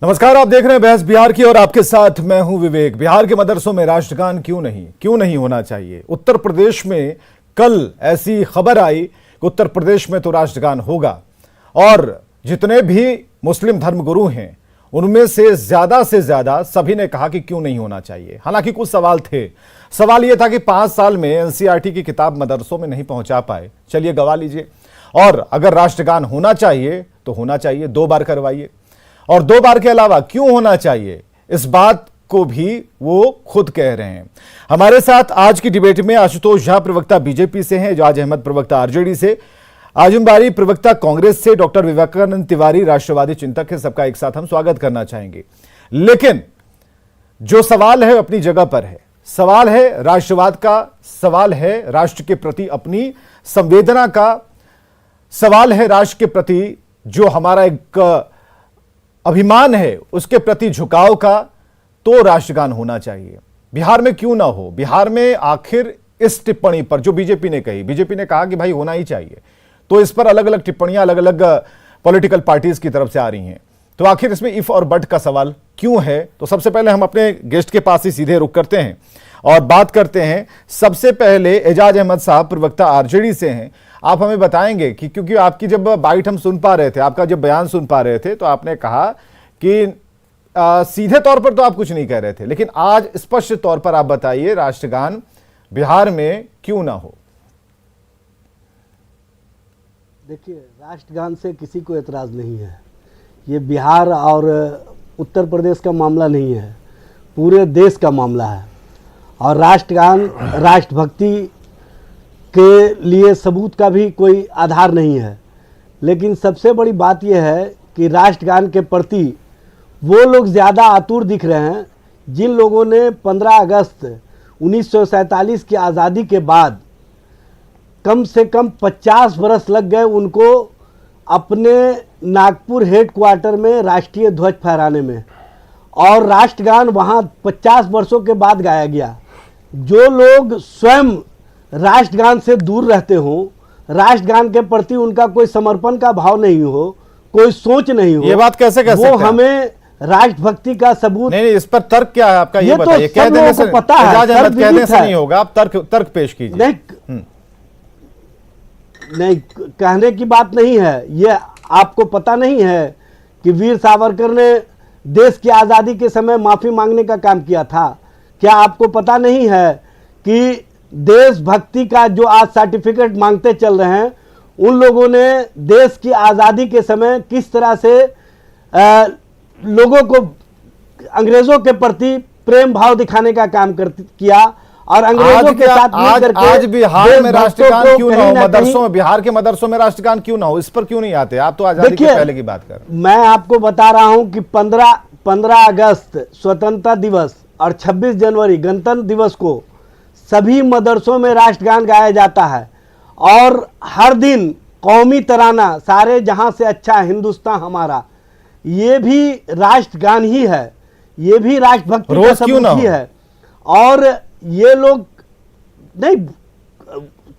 नमस्कार, आप देख रहे हैं बहस बिहार की और आपके साथ मैं हूं विवेक। बिहार के मदरसों में राष्ट्रगान क्यों नहीं होना चाहिए। उत्तर प्रदेश में कल ऐसी खबर आई कि उत्तर प्रदेश में तो राष्ट्रगान होगा और जितने भी मुस्लिम धर्मगुरु हैं उनमें से ज्यादा सभी ने कहा कि क्यों नहीं होना चाहिए। हालांकि कुछ सवाल थे। सवाल यह था कि 5 साल में एनसीईआरटी की किताब मदरसों में नहीं पहुंचा पाए, चलिए गवा लीजिए, और अगर राष्ट्रगान होना चाहिए तो होना चाहिए, 2 बार करवाइए, और 2 बार के अलावा क्यों होना चाहिए इस बात को भी वो खुद कह रहे हैं। हमारे साथ आज की डिबेट में आशुतोष झा प्रवक्ता बीजेपी से हैं, एजाज अहमद प्रवक्ता आरजेडी से, आजम बारी प्रवक्ता कांग्रेस से, डॉक्टर विवेकानंद तिवारी राष्ट्रवादी चिंतक है। सबका एक साथ हम स्वागत करना चाहेंगे। लेकिन जो सवाल है अपनी जगह पर है। सवाल है राष्ट्रवाद का, सवाल है राष्ट्र के प्रति अपनी संवेदना का, सवाल है राष्ट्र के प्रति जो हमारा एक अभिमान है उसके प्रति झुकाव का। तो राष्ट्रगान होना चाहिए। बिहार में क्यों ना हो। बिहार में आखिर इस टिप्पणी पर जो बीजेपी ने कही, बीजेपी ने कहा कि भाई होना ही चाहिए, तो इस पर अलग अलग टिप्पणियां अलग अलग पॉलिटिकल पार्टीज की तरफ से आ रही हैं। तो आखिर इसमें इफ और बट का सवाल क्यों है। तो सबसे पहले हम अपने गेस्ट के पास ही सीधे रुक करते हैं और बात करते हैं। सबसे पहले एजाज अहमद साहब प्रवक्ता आरजेडी से हैं। आप हमें बताएंगे कि क्योंकि आपकी जब बाइट हम सुन पा रहे थे, आपका जब बयान सुन पा रहे थे, तो आपने कहा कि सीधे तौर पर तो आप कुछ नहीं कह रहे थे, लेकिन आज स्पष्ट तौर पर आप बताइए राष्ट्रगान बिहार में क्यों ना हो। देखिए, राष्ट्रगान से किसी को एतराज़ नहीं है। ये बिहार और उत्तर प्रदेश का मामला नहीं है, पूरे देश का मामला है। और राष्ट्रगान राष्ट्रभक्ति के लिए सबूत का भी कोई आधार नहीं है। लेकिन सबसे बड़ी बात यह है कि राष्ट्रगान के प्रति वो लोग ज़्यादा आतुर दिख रहे हैं जिन लोगों ने 15 अगस्त 1947 की आज़ादी के बाद कम से कम 50 बरस लग गए उनको अपने नागपुर हेडक्वार्टर में राष्ट्रीय ध्वज फहराने में, और राष्ट्रगान वहाँ 50 वर्षों के बाद गाया गया। जो लोग स्वयं राष्ट्रगान से दूर रहते हों, राष्ट्रगान के प्रति उनका कोई समर्पण का भाव नहीं हो, कोई सोच नहीं हो, ये बात कैसे कह सकते हैं? वो हमें राष्ट्रभक्ति का सबूत नहीं, इस पर तर्क क्या है आपका, ये बताइए। तो सब लोगों को पता है, कहने से नहीं होगा, आप तर्क पेश कीजिए। नहीं, कहने की बात नहीं है। ये आपको पता नहीं है कि वीर सावरकर ने देश की आज़ादी के समय माफ़ी मांगने का काम किया था? क्या आपको पता नहीं है कि देशभक्ति का जो आज सर्टिफिकेट मांगते चल रहे हैं, उन लोगों ने देश की आज़ादी के समय किस तरह से लोगों को अंग्रेज़ों के प्रति प्रेम भाव दिखाने का काम किया, और अंग्रेजों के साथ मिलकर के आज बिहार में राष्ट्रगान क्यों ना हो, मदरसों में, बिहार के मदरसों में राष्ट्रगान क्यों ना हो, इस पर क्यों नहीं आते? आप तो आजादी के पहले की बात कर रहे हैं। मैं आपको बता रहा हूं कि 15 अगस्त स्वतंत्रता दिवस और 26 जनवरी गणतंत्र दिवस को सभी मदरसों में राष्ट्रगान गाया जाता है, और हर दिन कौमी तराना सारे जहां से अच्छा हिंदुस्तान हमारा, ये भी राष्ट्रगान ही है, ये भी राष्ट्रभक्ति का सबूत ही है। और ये लोग नहीं,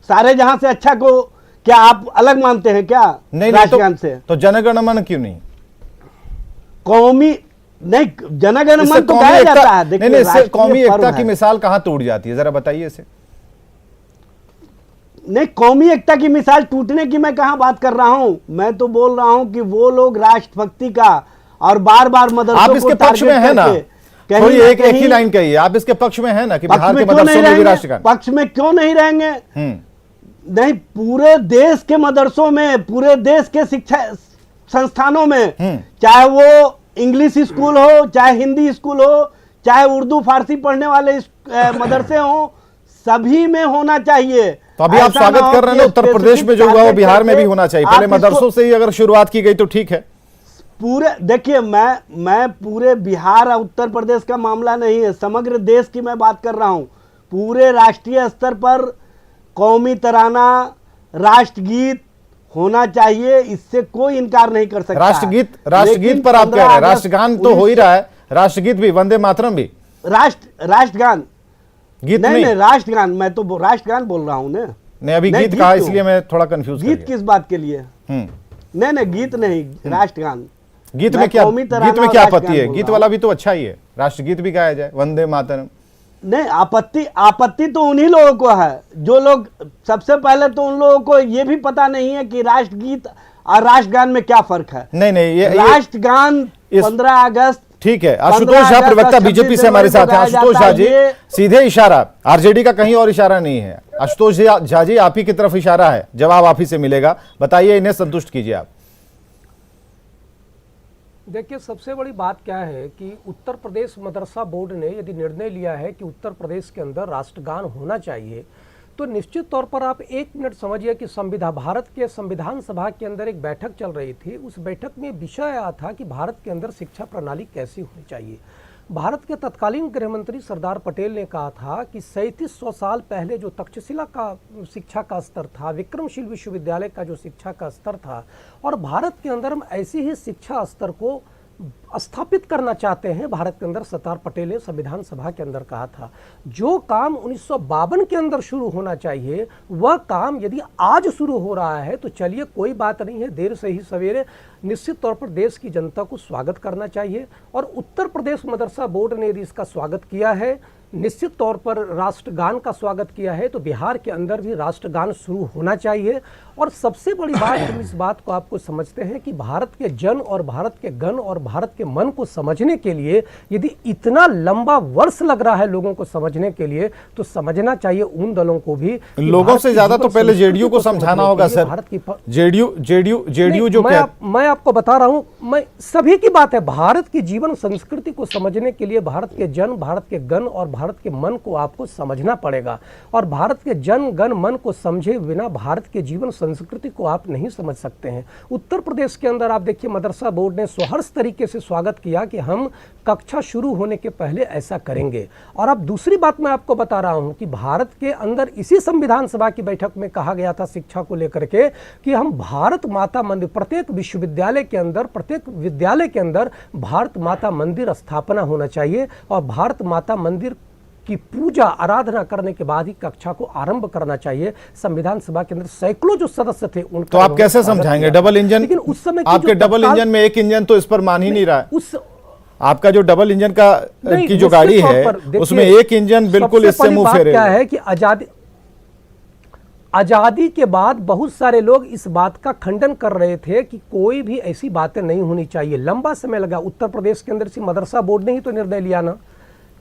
सारे जहां से अच्छा को क्या आप अलग मानते हैं क्या? नहीं, राष्ट्रगान से तो जनगण मन क्यों नहीं? कौमी नहीं, जनगण मन तो गाया जाता है। देखिए, नहीं, इससे कौमी एकता की मिसाल कहां टूट जाती है, जरा बताइए इसे। नहीं, कौमी एकता की मिसाल टूटने की मैं कहां बात कर रहा हूं। मैं तो बोल रहा हूं कि वो लोग राष्ट्रभक्ति का और बार बार मदरसों आप इसके पक्ष में है ना? थोड़ी एक ही लाइन कहिए, आप इसके पक्ष में है ना कि बिहार के मदरसों में भी राष्ट्रगान? पक्ष में क्यों नहीं रहेंगे? नहीं, पूरे देश के मदरसों में, पूरे देश के शिक्षा संस्थानों में, चाहे वो इंग्लिश स्कूल हो, चाहे हिंदी स्कूल हो, चाहे उर्दू फारसी पढ़ने वाले मदरसे हो, सभी में होना चाहिए। तो अभी आप स्वागत कर रहे हैं उत्तर प्रदेश में जो हुआ वो बिहार में भी होना चाहिए। पहले मदरसों से ही अगर शुरुआत की गई तो ठीक है। पूरे देखिए, मैं पूरे बिहार और उत्तर प्रदेश का मामला नहीं है, समग्र देश की मैं बात कर रहा हूं। पूरे राष्ट्रीय स्तर पर कौमी तराना, राष्ट्रगीत होना चाहिए, इससे कोई इनकार नहीं कर सकता। राष्ट्रगीत पर आप कह रहे हैं, राष्ट्रगान तो हो ही रहा है, राष्ट्रगीत भी, वंदे मातरम भी राष्ट्रगान गीत नहीं, राष्ट्रगान, मैं तो राष्ट्रगान बोल रहा हूं ना। नहीं, अभी गीत कहा, इसलिए मैं थोड़ा कंफ्यूज। गीत किस बात के लिए? नहीं, गीत नहीं, राष्ट्रगान। गीत में क्या आपत्ति है? गीत वाला भी तो अच्छा ही है, राष्ट्रगीत भी गाया जाए, वंदे मातरम। नहीं, आपत्ति तो उन्हीं लोगों को है जो लोग, सबसे पहले तो उन लोगों को ये भी पता नहीं है कि राष्ट्रगीत और राष्ट्रगान में क्या फर्क है। नहीं, ये राष्ट्रगान 15 अगस्त, ठीक है। आशुतोष झा प्रवक्ता बीजेपी से हमारे साथ हैं। आशुतोष झा जी, सीधे इशारा, आरजेडी का कहीं और इशारा नहीं है। आशुतोष झा जी, आप ही की तरफ इशारा है, जवाब आप ही से मिलेगा, बताइए, इन्हें संतुष्ट कीजिए आप। देखिए, सबसे बड़ी बात क्या है कि उत्तर प्रदेश मदरसा बोर्ड ने यदि निर्णय लिया है कि उत्तर प्रदेश के अंदर राष्ट्रगान होना चाहिए, तो निश्चित तौर पर आप 1 मिनट समझिए कि भारत के संविधान सभा के अंदर एक बैठक चल रही थी। उस बैठक में विषय आया था कि भारत के अंदर शिक्षा प्रणाली कैसी होनी चाहिए। भारत के तत्कालीन गृह मंत्री सरदार पटेल ने कहा था कि 3700 साल पहले जो तक्षशिला का शिक्षा का स्तर था, विक्रमशील विश्वविद्यालय का जो शिक्षा का स्तर था, और भारत के अंदर हम ऐसी ही शिक्षा स्तर को स्थापित करना चाहते हैं। भारत के अंदर सरदार पटेल ने संविधान सभा के अंदर कहा था, जो काम 1952 के अंदर शुरू होना चाहिए वह काम यदि आज शुरू हो रहा है तो चलिए कोई बात नहीं है, देर से ही सवेरे निश्चित तौर पर देश की जनता को स्वागत करना चाहिए। और उत्तर प्रदेश मदरसा बोर्ड ने यदि इसका स्वागत किया है, निश्चित तौर पर राष्ट्रगान का स्वागत किया है, तो बिहार के अंदर भी राष्ट्रगान शुरू होना चाहिए। और सबसे बड़ी बात, हम इस बात को आपको समझते हैं कि भारत के जन और भारत के गण और भारत के मन को समझने के लिए यदि इतना लंबा वर्ष लग रहा है लोगों को समझने के लिए, तो समझना चाहिए उन दलों को भी। लोगों से ज्यादा तो पहले जेडीयू को समझाना होगा सर। भारत की जेडीयू जो मैं आपको बता रहा हूं, मैं सभी की बात है, भारत की जीवन संस्कृति को समझने के लिए भारत के जन, भारत के गण और भारत के मन को आपको समझना पड़ेगा। और भारत के जन गण मन को समझे बिना भारत के जीवन संस्कृति को आप नहीं समझ सकते हैं। उत्तर प्रदेश के अंदर आप देखिए, मदरसा बोर्ड ने सुहर्ष तरीके से स्वागत किया कि हम कक्षा शुरू होने के पहले ऐसा करेंगे। और अब दूसरी बात मैं आपको बता रहा हूं कि भारत के अंदर इसी संविधान सभा की बैठक में कहा गया था शिक्षा को लेकर के कि हम भारत माता मंदिर, प्रत्येक विश्वविद्यालय के अंदर, प्रत्येक विद्यालय के अंदर भारत माता मंदिर स्थापना होना चाहिए और भारत माता मंदिर की पूजा आराधना करने के बाद ही कक्षा को आरंभ करना चाहिए। संविधान सभा के अंदर सैकड़ों जो सदस्य थे उनका, तो आप कैसे समझाएंगे डबल इंजन? लेकिन उस समय आपके डबल इंजन में एक इंजन तो इस पर मान ही नहीं रहा है। आपका जो डबल इंजन का की जो गाड़ी है उसमें एक इंजन बिल्कुल इससे मुंह फेरे। क्या है कि आजादी के बाद बहुत सारे लोग इस बात का खंडन कर रहे थे कि कोई भी ऐसी बातें नहीं होनी चाहिए। लंबा समय लगा, उत्तर प्रदेश के अंदर मदरसा बोर्ड ने ही तो निर्णय लिया ना,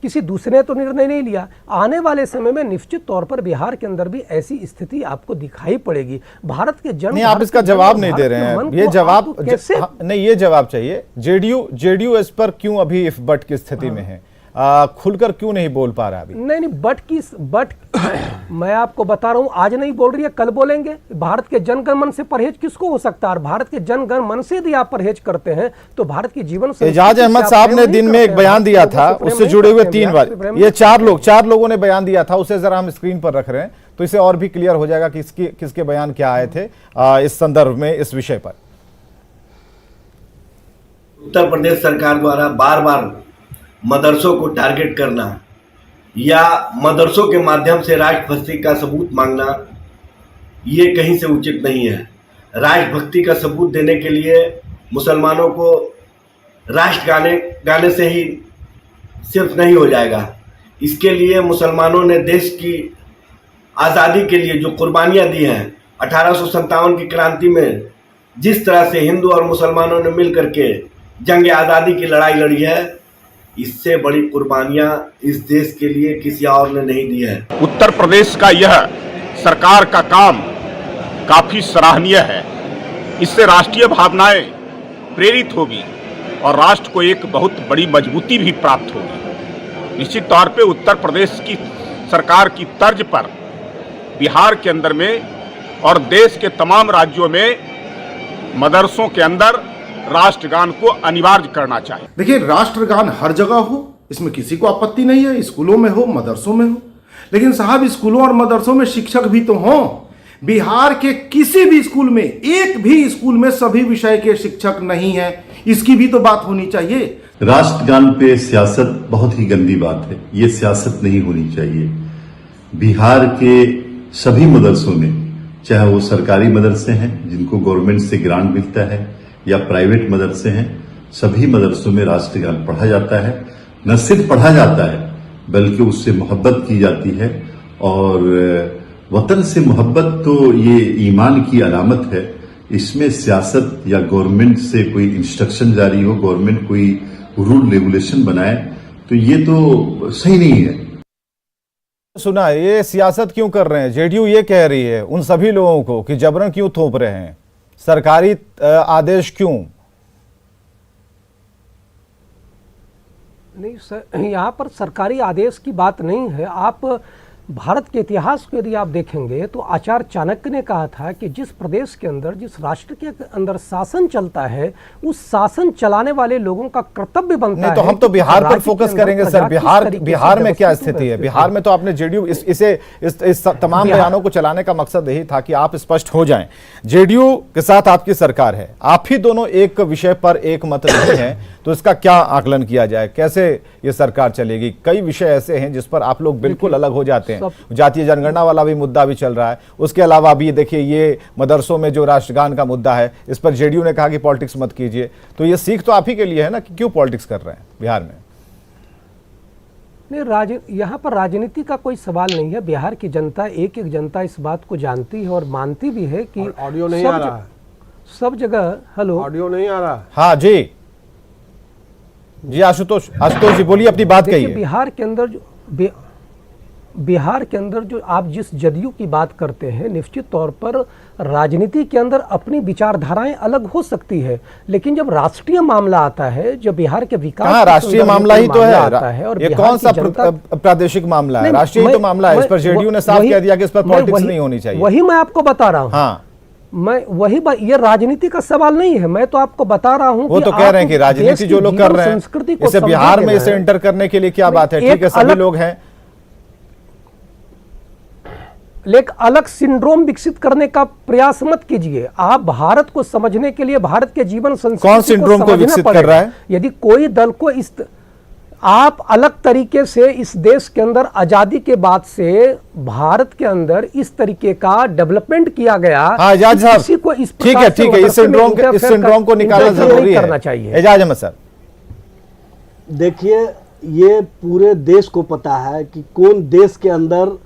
किसी दूसरे ने तो निर्णय नहीं लिया। आने वाले समय में निश्चित तौर पर बिहार के अंदर भी ऐसी स्थिति आपको दिखाई पड़ेगी। भारत के जन, नहीं, आप इसका जवाब नहीं दे रहे हैं। ये जवाब कैसे नहीं, ये जवाब चाहिए। जेडीयू इस पर क्यों अभी इफ बट की स्थिति में है? खुलकर क्यों नहीं बोल पा रहा अभी? नहीं, बट मैं आपको बता रहा हूं, आज नहीं बोल रही है, कल बोलेंगे। भारत के जनगण मन से परहेज किसको हो सकता है? और भारत के जनगण मन से यदि आप परहेज करते हैं तो भारत की जीवन से। एजाज अहमद साहब ने दिन में एक बयान दिया था, उससे जुड़े हुए 3 बार, ये 4 लोगों ने बयान दिया था, उसे जरा हम स्क्रीन पर रख रहे हैं तो इसे और भी क्लियर हो जाएगा कि किसके बयान क्या आए थे इस संदर्भ में, इस विषय पर। उत्तर प्रदेश सरकार द्वारा बार बार मदरसों को टारगेट करना या मदरसों के माध्यम से राष्ट्रभक्ति का सबूत मांगना, ये कहीं से उचित नहीं है। राष्ट्रभक्ति का सबूत देने के लिए मुसलमानों को राष्ट्र गाने से ही सिर्फ नहीं हो जाएगा। इसके लिए मुसलमानों ने देश की आज़ादी के लिए जो कुर्बानियाँ दी हैं, 1857 की क्रांति में जिस तरह से हिंदू और मुसलमानों ने मिल करके जंग आज़ादी की लड़ाई लड़ी है, इससे बड़ी कुर्बानियां इस देश के लिए किसी और ने नहीं दी है। उत्तर प्रदेश का यह सरकार का काम काफी सराहनीय है। इससे राष्ट्रीय भावनाएं प्रेरित होगी और राष्ट्र को एक बहुत बड़ी मजबूती भी प्राप्त होगी। निश्चित तौर पे उत्तर प्रदेश की सरकार की तर्ज पर बिहार के अंदर में और देश के तमाम राज्यों में मदरसों के अंदर राष्ट्रगान को अनिवार्य करना चाहिए। देखिए, राष्ट्रगान हर जगह हो, इसमें किसी को आपत्ति नहीं है, स्कूलों में हो, मदरसों में हो, लेकिन साहब स्कूलों और मदरसों में शिक्षक भी तो हों। बिहार के किसी भी स्कूल में, एक भी स्कूल में सभी विषय के शिक्षक नहीं है, इसकी भी तो बात होनी चाहिए। राष्ट्रगान पे सियासत बहुत ही गंदी बात है, ये सियासत नहीं होनी चाहिए। बिहार के सभी मदरसों में, चाहे वो सरकारी मदरसे हैं जिनको गवर्नमेंट से ग्रांट मिलता है या प्राइवेट मदरसे हैं, सभी मदरसों में राष्ट्रगान पढ़ा जाता है। न सिर्फ पढ़ा जाता है बल्कि उससे मोहब्बत की जाती है, और वतन से मोहब्बत तो ये ईमान की अलामत है। इसमें सियासत या गवर्नमेंट से कोई इंस्ट्रक्शन जारी हो, गवर्नमेंट कोई रूल रेगुलेशन बनाए, तो ये तो सही नहीं है। सुना, ये सियासत क्यों कर रहे हैं? जेडीयू ये कह रही है उन सभी लोगों को कि जबरन क्यों थोप रहे हैं, सरकारी आदेश क्यों? नहीं सर, यहाँ पर सरकारी आदेश की बात नहीं है। आप भारत के इतिहास को यदि आप देखेंगे तो आचार्य चाणक्य ने कहा था कि जिस प्रदेश के अंदर, जिस राष्ट्र के अंदर शासन चलता है, उस शासन चलाने वाले लोगों का कर्तव्य बनता है। तो हम तो बिहार पर फोकस करेंगे सर। बिहार में क्या स्थिति है? बिहार में तो आपने जेडीयू इस तमाम बयानों को चलाने का मकसद यही था कि आप स्पष्ट हो जाएं। जेडीयू के साथ आपकी सरकार है, आप ही दोनों एक विषय पर एक मत नहीं है, तो इसका क्या आकलन किया जाए? कैसे ये सरकार चलेगी? कई विषय ऐसे हैं जिस पर आप लोग बिल्कुल अलग हो जाते हैं। जातीय जनगणना वाला भी मुद्दा भी चल रहा है, उसके अलावा अभी देखिए ये मदरसों में जो राष्ट्रगान का मुद्दा है, इस पर जेडीयू ने कहा कि पॉलिटिक्स मत कीजिए। तो ये सीख तो आप ही के लिए है ना कि क्यों पॉलिटिक्स कर रहे हैं बिहार में? नहीं, यहाँ पर राजनीति का कोई सवाल नहीं है। बिहार की जनता, एक एक जनता इस बात को जानती है और मानती भी है कि ऑडियो नहीं आ रहा है सब जगह। हेलो, ऑडियो नहीं आ रहा। हाँ जी जी, आशुतोष जी बोलिए, अपनी बात कहिए। बिहार के अंदर जो आप जिस जदयू की बात करते हैं, निश्चित तौर पर राजनीति के अंदर अपनी विचारधाराएं अलग हो सकती है, लेकिन जब राष्ट्रीय मामला आता है, जब बिहार के विकास, राष्ट्रीय मामला ही तो है, और ये कौन सा प्रादेशिक मामला है? राष्ट्रीय तो मामला है। इस पर जेडीयू ने साफ कह दिया कि इस पर पॉलिटिक्स नहीं होनी चाहिए। वही मैं आपको बता रहा हूँ। हाँ, ये राजनीति का सवाल नहीं है। मैं तो आपको बता रहा हूं, वो तो कह रहे हैं कि राजनीति जो लोग कर रहे हैं, इसे बिहार में इसे एंटर करने के लिए क्या बात है? ठीक है, सभी लोग हैं, लेकिन अलग सिंड्रोम विकसित करने का प्रयास मत कीजिए। आप भारत को समझने के लिए भारत के जीवन संस्कृति कौन सिंड्रोम को विकसित कर रहा है? यदि कोई दल को आप अलग तरीके से इस देश के अंदर आजादी के बाद से भारत के अंदर इस तरीके का डेवलपमेंट किया गया। एजाज साहब, ठीक है, इस सिंड्रोम को निकालना जरूरी करना चाहिए। एजाज अहमद साहब, देखिए, ये पूरे देश को पता है कि कौन देश के अंदर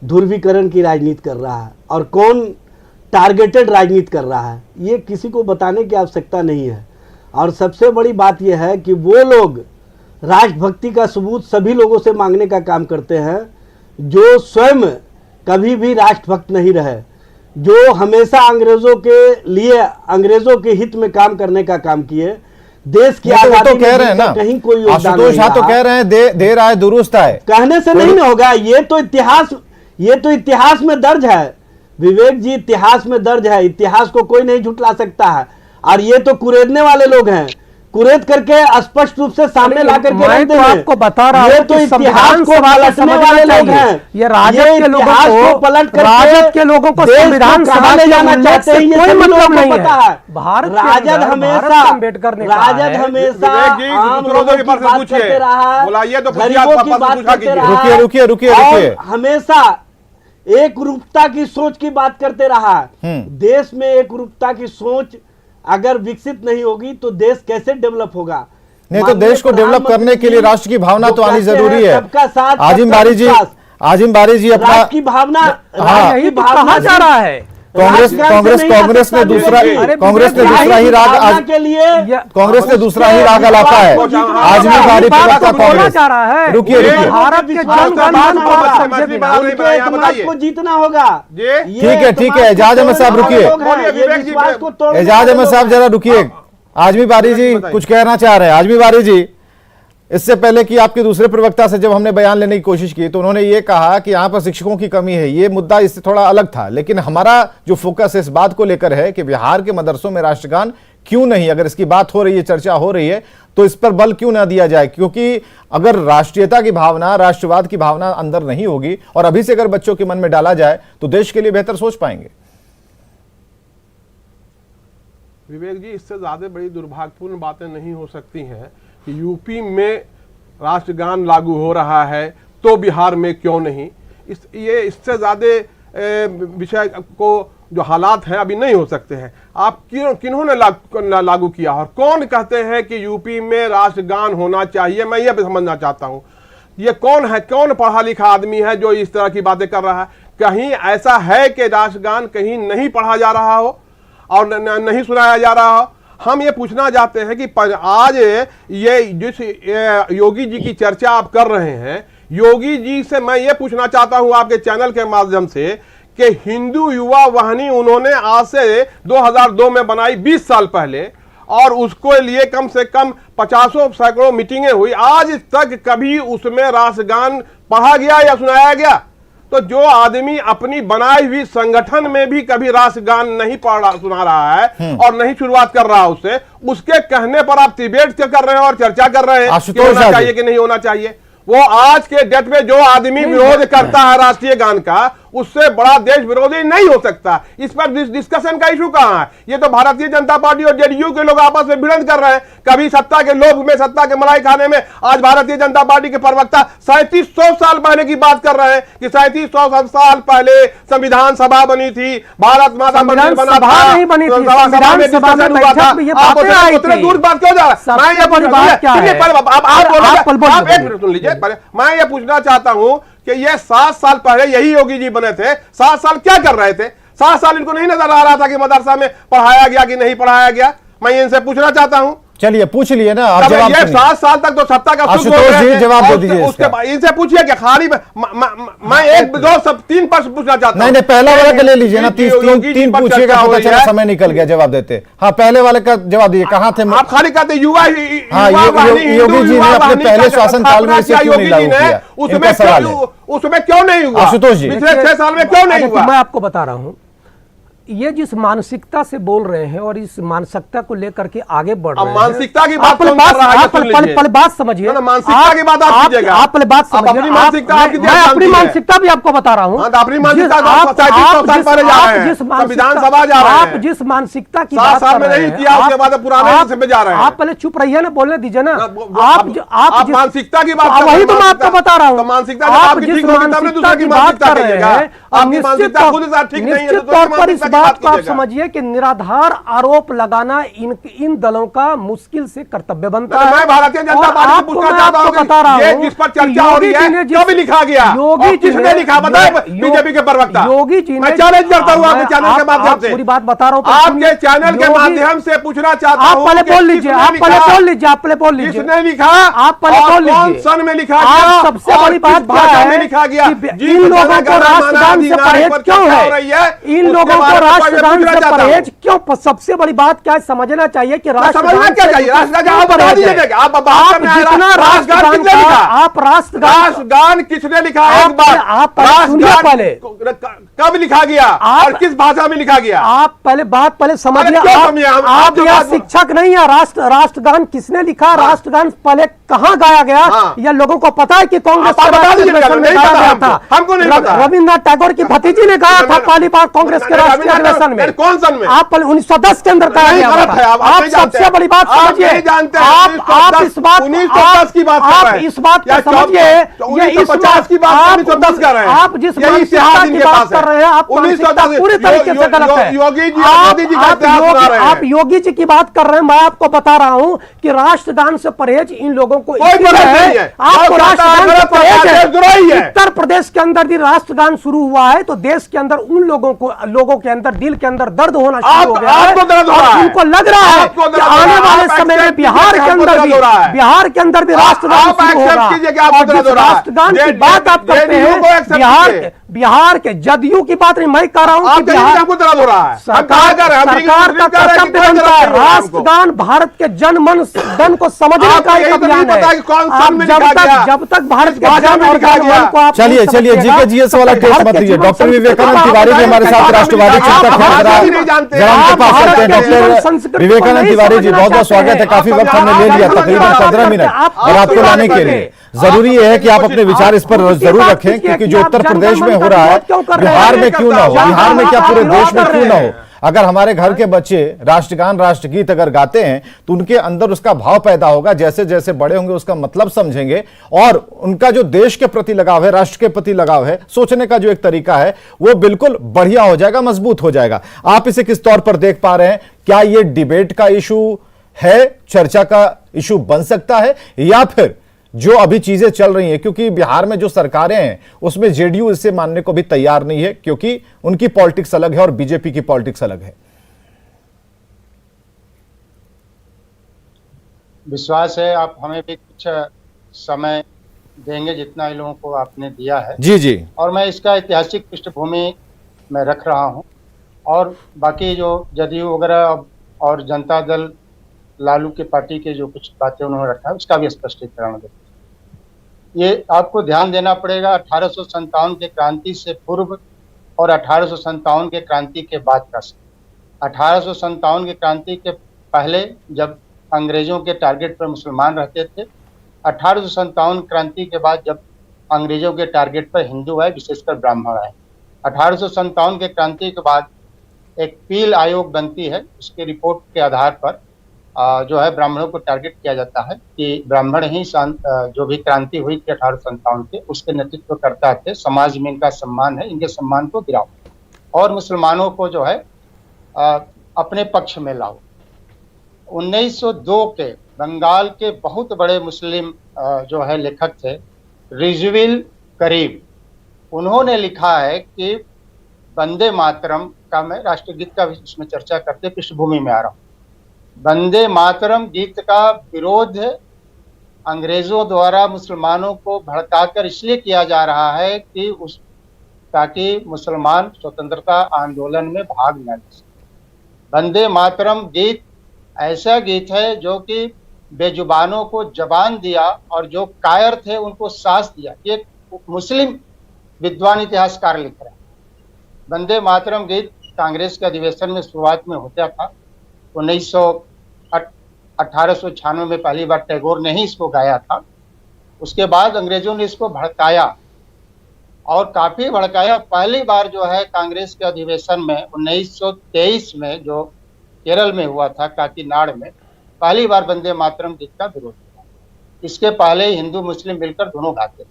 ध्रुवीकरण की राजनीति कर रहा है और कौन टारगेटेड राजनीति कर रहा है। ये किसी को बताने की आवश्यकता नहीं है। और सबसे बड़ी बात यह है कि वो लोग राष्ट्रभक्ति का सबूत सभी लोगों से मांगने का काम करते हैं जो स्वयं कभी भी राष्ट्रभक्त नहीं रहे, जो हमेशा अंग्रेजों के लिए, अंग्रेजों के हित में काम करने का काम किए। देश की आजादी तो कह रहे हैं ना, कहीं कोई योगदान नहीं रहा। तो कह रहे हैं दे रहा है, दुरुस्त है, कहने से नहीं ना होगा। ये तो इतिहास में दर्ज है विवेक जी, इतिहास में दर्ज है। इतिहास को कोई नहीं झुठला सकता है। और ये तो कुरेदने वाले लोग हैं, कुरेद करके स्पष्ट रूप से सामने ला करके रख देंगे। आपको बता रहा हूं, ये तो इतिहास को पलटने वाले लोग हैं। ये राजद के लोगों को संविधान सभा ले जाना चाहते हैं, ये कोई मतलब नहीं है। राजद हमेशा आम लोगों की बात करते रहा है, गरीबों की बात करते रहा है, रुकिए, हमेशा एक रूपता की सोच की बात करते रहा है। देश में एक रूपता की सोच अगर विकसित नहीं होगी तो देश कैसे डेवलप होगा? नहीं तो देश को डेवलप करने के लिए राष्ट्र की भावना तो आनी जरूरी है। सबका साथ, आजिम बारी जी अपना राष्ट्र की भावना कहा जा रहा है। कांग्रेस ने दूसरा ही राग के लिए कांग्रेस ने दूसरा ही राग अलापा है। आजमी बारी कांग्रेस। रुकिए, भारत के को जीतना होगा। ठीक है, एजाज अहमद साहब रुकिए, एजाज अहमद साहब जरा रुकिए। आजमी बारी जी कुछ कहना चाह रहे हैं। आजमी बारी जी, इससे पहले कि आपके दूसरे प्रवक्ता से जब हमने बयान लेने की कोशिश की तो उन्होंने ये कहा कि यहां पर शिक्षकों की कमी है। ये मुद्दा इससे थोड़ा अलग था, लेकिन हमारा जो फोकस इस बात को लेकर है कि बिहार के मदरसों में राष्ट्रगान क्यों नहीं, अगर इसकी बात हो रही है, चर्चा हो रही है, तो इस पर बल क्यों ना दिया जाए? क्योंकि अगर राष्ट्रीयता की भावना, राष्ट्रवाद की भावना अंदर नहीं होगी और अभी से अगर बच्चों के मन में डाला जाए तो देश के लिए बेहतर सोच पाएंगे। विवेक जी, इससे ज्यादा बड़ी दुर्भाग्यपूर्ण बातें नहीं हो सकती हैं कि यूपी में राष्ट्रगान लागू हो रहा है तो बिहार में क्यों नहीं। इससे ज्यादा विषय को जो हालात हैं अभी नहीं हो सकते हैं। आप किन्होंने लागू किया और कौन कहते हैं कि यूपी में राष्ट्रगान होना चाहिए, मैं यह भी समझना चाहता हूं। ये कौन है, कौन पढ़ा लिखा आदमी है जो इस तरह की बातें कर रहा है? कहीं ऐसा है कि राष्ट्रगान कहीं नहीं पढ़ा जा रहा हो और नहीं सुनाया जा रहा हो? हम ये पूछना चाहते हैं कि आज ये जिस योगी जी की चर्चा आप कर रहे हैं, योगी जी से मैं ये पूछना चाहता हूं आपके चैनल के माध्यम से कि हिंदू युवा वाहिनी उन्होंने आज से 2002 में बनाई 20 साल पहले, और उसको लिए कम से कम 50 सैकड़ों मीटिंगें हुई, आज तक कभी उसमें राष्ट्रगान पढ़ा गया या सुनाया गया? तो जो आदमी अपनी बनाई हुई संगठन में भी कभी राष्ट्रगान नहीं सुना रहा है और नहीं शुरुआत कर रहा उससे, उसके कहने पर आप डिबेट कर रहे हैं और चर्चा कर रहे हैं कि होना चाहिए कि नहीं होना चाहिए। वो आज के डेट में जो आदमी विरोध करता है राष्ट्रीय गान का, उससे बड़ा देश विरोधी नहीं हो सकता। इस पर डिस्कशन का इशू कहां है? ये तो भारतीय जनता पार्टी और जेडीयू के लोग आपस में भिड़ंत कर रहे हैं। कभी सत्ता के लोभ में, सत्ता के मलाई खाने में, आज भारतीय जनता पार्टी के प्रवक्ता 3700 साल पहले की बात कर रहे हैं कि 3700 साल पहले संविधान सभा बनी थी, भारत माता मंदिर बना था, नहीं बनी थी, संविधान में डिस्कशन हुआ था। आप उतने दूर बात क्यों जा रहा है? मैं ये बड़ी बात क्या है, आप एक मिनट सुन लीजिए। मैं ये पूछना चाहता हूं कि ये 7 साल पहले यही योगी जी बने थे, 7 साल क्या कर रहे थे? 7 साल इनको नहीं नजर आ रहा था कि मदरसा में पढ़ाया गया कि नहीं पढ़ाया गया? मैं इनसे पूछना चाहता हूं। चलिए पूछ लिए ना आप, जवाब ये 7 साल तक तो सत्ता का सुख आशुतोष जी जवाब दे दीजिए। उसके बाद इनसे पूछिए कि खाली मैं 1 2 सब 3 प्रश्न पूछना चाहता हूं। नहीं पहला वाला का ले लीजिए ना, 3 पूछिएगा, पता चला समय निकल गया, जवाब देते। हाँ पहले वाले का जवाब दीजिए, कहाँ थे आप? खाली कहते युवा। हाँ योगी जी ने अपने पहले शासनकाल में इसे क्यों नहीं लागू किया? उसमें क्यों नहीं हुआ? आशुतोष जी पिछले 6 साल में क्यों नहीं हुआ? मैं आपको बता रहा हूं, ये जिस मानसिकता से बोल रहे हैं और इस मानसिकता को लेकर के आगे बढ़ रहे हैं, मानसिकता की बात कौन कर रहा है? पहले बात समझिए, मानसिकता की बात आप कीजिएगा। आप पहले बात समझिए, अपनी मानसिकता आपकी, मैं अपनी मानसिकता भी आपको बता रहा हूं। अपनी मानसिकता संविधान सभा जा रहे हैं, आप जिस मानसिकता की 7 साल में नहीं किया, उसके बाद पुराने में जा रहे हैं। आप पहले चुप रहिए ना, बोलने दीजिए ना। आप मानसिकता की बात, वही तो मैं आपको बता रहा हूं। मानसिकता आप जिस मानसिकता की बात कर रहे हैं, आपकी मानसिकता खुद ठीक नहीं है, निश्चित तौर पर इस बात को आप समझिए कि निराधार आरोप लगाना इन दलों का मुश्किल से कर्तव्य बनता है। मैं भारतीय जनता पार्टी से पूछना चाहता हूं, ये जिस पर चर्चा हो रही है क्यों भी लिखा गया? योगी किसने लिखा? बताए बीजेपी के प्रवक्ता। योगी जी ने, मैं चैलेंज करता हूं आपके चैनल के माध्यम से, पूरी बात बता रहा हूं, आपके चैनल के माध्यम से पूछना चाहता हूं। आप पहले बोल लीजिए, आप पहले बोल लीजिए, आप पहले बोल लीजिए, किसने लिखा? आप पहले बोल लीजिए, कौन सन में लिखा गया? सबसे बड़ी बात क्या है, लिखा गया इन लोगों को राष्ट्रगान से परहेज क्यों है? इन लोगों को राष्ट्रगान से परहेज क्यों? सबसे बड़ी बात क्या है, समझना चाहिए कि राष्ट्रगान क्या चाहिए? राष्ट्रगान किसने लिखा? एक बार आप पहले कब लिखा गया और किस भाषा में लिखा गया? आप पहले बात पहले समझिए। आप यह शिक्षक नहीं है। राष्ट्रगान किसने लिखा? राष्ट्रगान पहले कहाँ गाया गया? या लोगों को पता है कि कांग्रेस हमको नहीं पता। रविन्द्रनाथ टैगोर की भतीजी ने गाया था पहली बार कांग्रेस के राष्ट्रीय अधिवेशन में। कौन सन में? आप 1910 के अंदर गाया गया। आप सबसे बड़ी बात समझिए, आप इस बात 1910 की बात कर रहे हैं। इस बात को समझिए, ये 1950 की बात 1910 कर रहे हैं। आप जिस मानसिकता की बात कर रहे हैं, आप 1910 पूरी तरीके से गलत है। योगी जी आप योगी जी की बात कर रहे हैं। मैं आपको बता रहा हूं कि राष्ट्रगान से परहेज इन लोगों को आपको राष्ट्रगान से परहेज है। उत्तर प्रदेश के अंदर भी राष्ट्रगान शुरू हुआ है तो देश के अंदर उन लोगों के अंदर, दिल के अंदर दर्द होना शुरू हो गया है। उनको लग रहा है कि आने वाले समय में बिहार के अंदर भी राष्ट्रगान शुरू होगा। और जिस राष्ट्रगान की बात आप करते हैं, बिहार के जदयू की बात नहीं, मैं कह रहा हूं कि सरकार का कर्तव्य बनता है। राष्ट्रगान भारत के धन को समझने का एक अभियान है। जब तक भारत के जन और जनमन को आप चलिए जीएस वाला केस मत लीजिए। डॉक्टर विवेकानंद तिवारी जी हमारे साथ राष्ट्रवादी चिंतक हैं। डॉक्टर विवेकानंद तिवारी जी बहुत बहुत स्वागत है। काफी वक्त हमने ले लिया, तकरीबन 15 मिनट, और आपको लाने के लिए जरूरी है कि आप अपने विचार इस पर जरूर रखें, क्योंकि जो उत्तर प्रदेश में हो रहा है बिहार में क्यों ना हो, बिहार में क्या पूरे देश में क्यों ना हो। अगर हमारे घर के बच्चे राष्ट्रगान राष्ट्रगीत अगर गाते हैं तो उनके अंदर उसका भाव पैदा होगा, जैसे जैसे बड़े होंगे उसका मतलब समझेंगे और उनका जो देश के प्रति लगाव है, राष्ट्र के प्रति लगाव है, सोचने का जो एक तरीका है वो बिल्कुल बढ़िया हो जाएगा, मजबूत हो जाएगा। आप इसे किस तौर पर देख पा रहे हैं? क्या ये डिबेट का इशू है, चर्चा का इशू बन सकता है, या फिर जो अभी चीजें चल रही हैं, क्योंकि बिहार में जो सरकारें हैं उसमें जेडीयू इसे मानने को भी तैयार नहीं है, क्योंकि उनकी पॉलिटिक्स अलग है और बीजेपी की पॉलिटिक्स अलग है। विश्वास है आप हमें भी कुछ समय देंगे जितना इन लोगों को आपने दिया है। जी जी। और मैं इसका ऐतिहासिक पृष्ठभूमि में रख रहा हूं और बाकी जो जदयू वगैरह और जनता दल लालू के पार्टी के जो कुछ बातें उन्होंने रखा है उसका भी स्पष्टीकरण दें। ये आपको ध्यान देना पड़ेगा 1857 के क्रांति से पूर्व और 1857 के क्रांति के बाद का समय। 1857 के क्रांति के पहले जब अंग्रेजों के टारगेट पर मुसलमान रहते थे, 1857 क्रांति के बाद जब अंग्रेजों के टारगेट पर हिंदू आए, विशेषकर ब्राह्मण आए। 1857 के क्रांति के बाद एक पील आयोग बनती है, उसके रिपोर्ट के आधार पर जो है ब्राह्मणों को टारगेट किया जाता है कि ब्राह्मण ही जो भी क्रांति हुई थी 1857 के उसके नेतृत्व करता थे, समाज में इनका सम्मान है, इनके सम्मान को गिराओ और मुसलमानों को जो है अपने पक्ष में लाओ। 1902 के बंगाल के बहुत बड़े मुस्लिम जो है लेखक थे रिजविल करीम, उन्होंने लिखा है कि वंदे मातरम का, मैं राष्ट्रगीत का भी उसमें चर्चा करते पृष्ठभूमि में आ रहा हूँ, वंदे मातरम गीत का विरोध अंग्रेजों द्वारा मुसलमानों को भड़काकर इसलिए किया जा रहा है कि ताकि मुसलमान स्वतंत्रता आंदोलन में भाग न ले सके। वंदे मातरम गीत ऐसा गीत है जो कि बेजुबानों को जबान दिया और जो कायर थे उनको सांस दिया। ये मुस्लिम विद्वान इतिहासकार लिख रहे हैं। वंदे मातरम गीत कांग्रेस के अधिवेशन में शुरुआत में होता था। 1896 में पहली बार टैगोर ने ही इसको गाया था। उसके बाद अंग्रेजों ने इसको भड़काया और काफी भड़काया। पहली बार जो है कांग्रेस के अधिवेशन में 1923 में जो केरल में हुआ था, काकीनाड़ में, पहली बार वंदे मातरम गीत का विरोध हुआ। इसके पहले हिंदू मुस्लिम मिलकर दोनों गाते थे।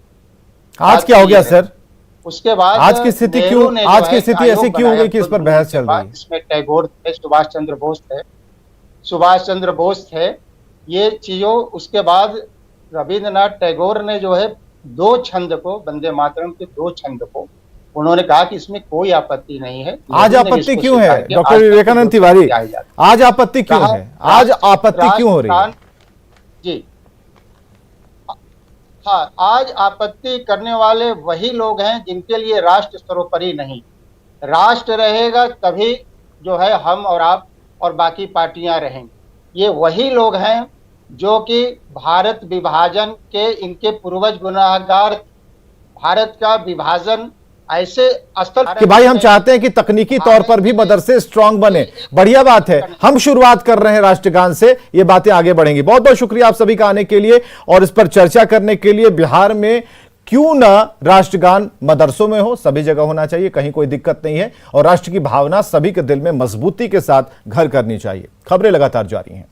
आज क्या हो गया सर? उसके बाद आज की स्थिति क्यों, आज की स्थिति ऐसी क्यों हो गई कि इस पर बहस चल रही है? इसमें टैगोर थे, सुभाष चंद्र बोस थे, ये चीजों। उसके बाद रविंद्रनाथ टैगोर ने जो है 2 छंद को, वंदे मातरम के 2 छंद को, उन्होंने कहा कि इसमें कोई आपत्ति नहीं है। आज आपत्ति क्यों है डॉक्टर विवेकानंद तिवारी? आज आपत्ति क्यों है? आज आपत्ति क्यों हो रही है? जी हाँ, आज आपत्ति करने वाले वही लोग हैं जिनके लिए राष्ट्र सर्वोपरि नहीं। राष्ट्र रहेगा तभी जो है हम और आप और बाकी पार्टियां रहेंगी। ये वही लोग हैं जो कि भारत विभाजन के इनके पूर्वज गुनाहगार। भारत का विभाजन ऐसे स्तर कि भाई हम चाहते हैं कि तकनीकी तौर पर भी मदरसे स्ट्रांग बने। बढ़िया बात है, हम शुरुआत कर रहे हैं राष्ट्रगान से, ये बातें आगे बढ़ेंगी। बहुत बहुत शुक्रिया आप सभी का आने के लिए और इस पर चर्चा करने के लिए। बिहार में क्यों ना राष्ट्रगान मदरसों में हो, सभी जगह होना चाहिए, कहीं कोई दिक्कत नहीं है और राष्ट्र की भावना सभी के दिल में मजबूती के साथ घर करनी चाहिए। खबरें लगातार जारी हैं।